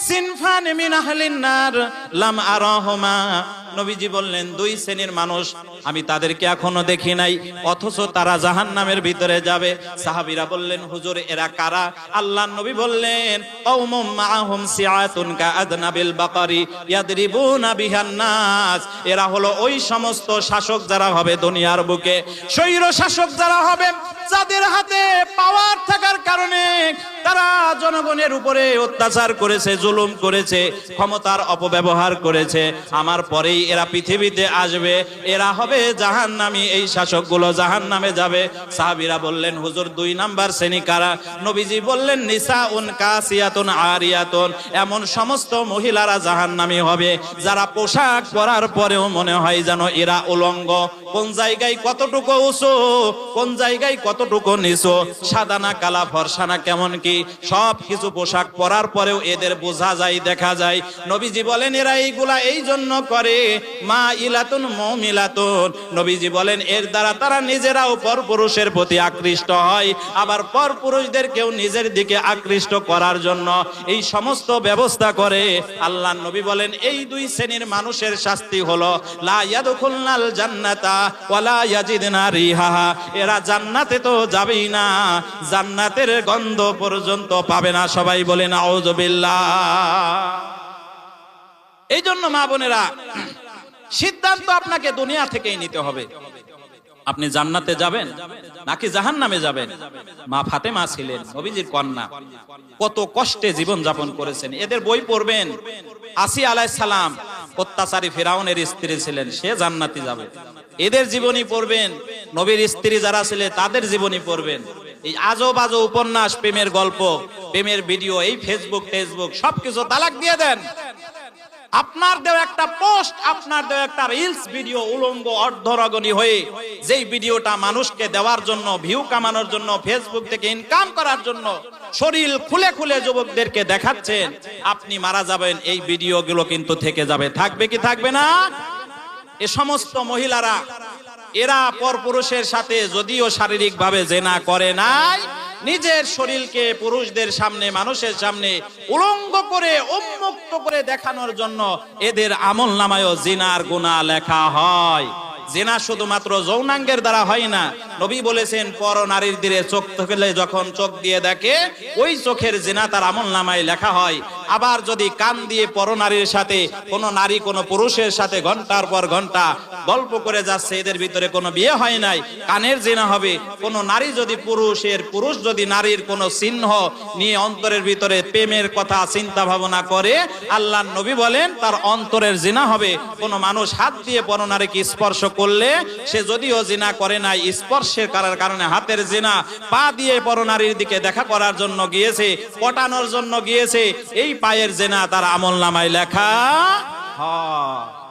সিনফান মিন আহলিন নার লাম আরাহুমা, নবীজি বললেন দুই শ্রেণীর মানুষ আমি তাদেরকে এখনো দেখি নাই, অথচ তারা জাহান্নামের ভিতরে যাবে। সাহাবীরা বললেন হুজুর এরা কারা? আল্লাহর নবী বললেন কওমুম মাআহুম সিআতুন কাআদনাবিল বাকারি ইয়াদরিবুনা বিহান নাস, এরা হলো ওই সমস্ত শাসক যারা হবে দুনিয়ার বুকে, স্বৈর শাসক যারা হবে, যাদের হাতে পাওয়ার থাকার কারণে তারা জনগণের উপরে অত্যাচার করেছে, জুলুম করেছে, ক্ষমতার অপব্যবহার করেছে। আমার পরেই এরা পৃথিবীতে আসবে, এরা হবে জাহান্নামী, এই শাসকগুলো জাহান্নামে যাবে। সাহাবীরা বললেন হুজুর দুই নাম্বার শ্রেণী কারা? নবীজি বললেন নিসাউন কাসিয়াতুন আরিয়াতুন, এমন সমস্ত মহিলারা জাহান্নামী হবে যারা পোশাক পরার পরেও মনে হয় যেন এরা উলঙ্গ। কোন জায়গায় কতটুকু উঁচু, কোন জায়গায় কতটুকু নিচু, সাদা না কালা, ফর্সা না কেমন কি, সব কিছু পোশাক পরার পরেও এদের বোঝা যায়, দেখা যায়। নবীজি বলেন এরা এইগুলা এই জন্য করে মা ইলাতুন মুমিলাতুন, নবীজি বলেন এর দ্বারা তারা নিজেরাও পরপুরুষের প্রতি আকৃষ্ট হয়, আবার পরপুরুষদেরকেও নিজের দিকে আকৃষ্ট করার জন্য এই সমস্ত ব্যবস্থা করে। আল্লাহর নবী বলেন এই দুই শ্রেণীর মানুষের শাস্তি হলো লা ইয়াদখুলনাল জান্নাতা ওয়ালা ইয়াজিদনা রিহাহা, এরা জান্নাতে তো যাবেই না, জান্নাতের গন্ধ পর্যন্ত পাবে না। সবাই বলেন আউযু বিল্লাহ। এই জন্য মা বোনেরা সিদ্ধান্ত আপনাকে দুনিয়া থেকেই নিতে হবে, আপনি জান্নাতে যাবেন নাকি জাহান্নামে যাবেন। মা ফাতেমা ছিলেন নবীজির কন্যা, কত কষ্টে জীবন যাপন করেছেন, এদের বই পড়বেন। আসিয়া আলাইহিস সালাম অত্যাচারী ফিরাউনের স্ত্রী ছিলেন, সে জান্নাতে যাবে, এদের জীবনী পড়বেন। নবীর স্ত্রী যারা ছিলেন তাদের জীবনী পড়বেন। এই আজব আজব উপন্যাস, প্রেমের গল্প, প্রেমের ভিডিও, এই ফেসবুক টেসবুক সবকিছু তালাক দিয়ে দেন। আপনার দেওয়া একটা পোস্ট, আপনার দেওয়া একটা রিলস ভিডিও উলঙ্গ অর্ধরগণী হয়ে যেই ভিডিওটা মানুষকে দেওয়ার জন্য, ভিউ কামানোর জন্য, ফেসবুক থেকে ইনকাম করার জন্য শরীর খুলে খুলে যুবকদেরকে দেখাচ্ছেন, আপনি মারা যাবেন, এই ভিডিওগুলো কিন্তু থেকে যাবে। থাকবে কি থাকবে না? এ সমস্ত মহিলারা এরা পরপুরুষের সাথে যদিও শারীরিকভাবে জিনা করে নাই, নিজের শরীরকে পুরুষদের সামনে, মানুষের সামনে উলঙ্গ করে, উন্মুক্ত করে দেখানোর জন্য এদের আমলনামায়ও জিনার গুনাহ লেখা হয়। জিনা শুধুমাত্র যৌনাঙ্গের দ্বারা হয় না, নবী বলেছেন পর নারীর দিকে চোখ থেকে যখন চোখ দিয়ে দেখে ওই চোখের জিনা তার আমলনামায় লেখা হয়। আবার যদি কান দিয়ে পর নারীর সাথে কোন নারী কোন পুরুষের সাথে ঘন্টার পর ঘন্টা গল্প করে যাচ্ছে, এদের ভিতরে কোনো বিয়ে হয় নাই, কানের জিনা হবে। কোন নারী যদি পুরুষ যদি নারীর কোনো চিহ্ন নিয়ে অন্তরের ভিতরে প্রেমের কথা চিন্তা ভাবনা করে, আল্লাহর নবী বলেন তার অন্তরের জিনা হবে। কোন মানুষ হাত দিয়ে পর নারীকে স্পর্শ করলে সে যদিও জিনা করে নাই, স্পর্শের কারণে হাতের জিনা, পা দিয়ে পর নারীর দিকে দেখা করার জন্য গিয়েছে, পটানোর জন্য গিয়েছে, এই পায়ের জিনা তার আমলনামায় লেখা হয়।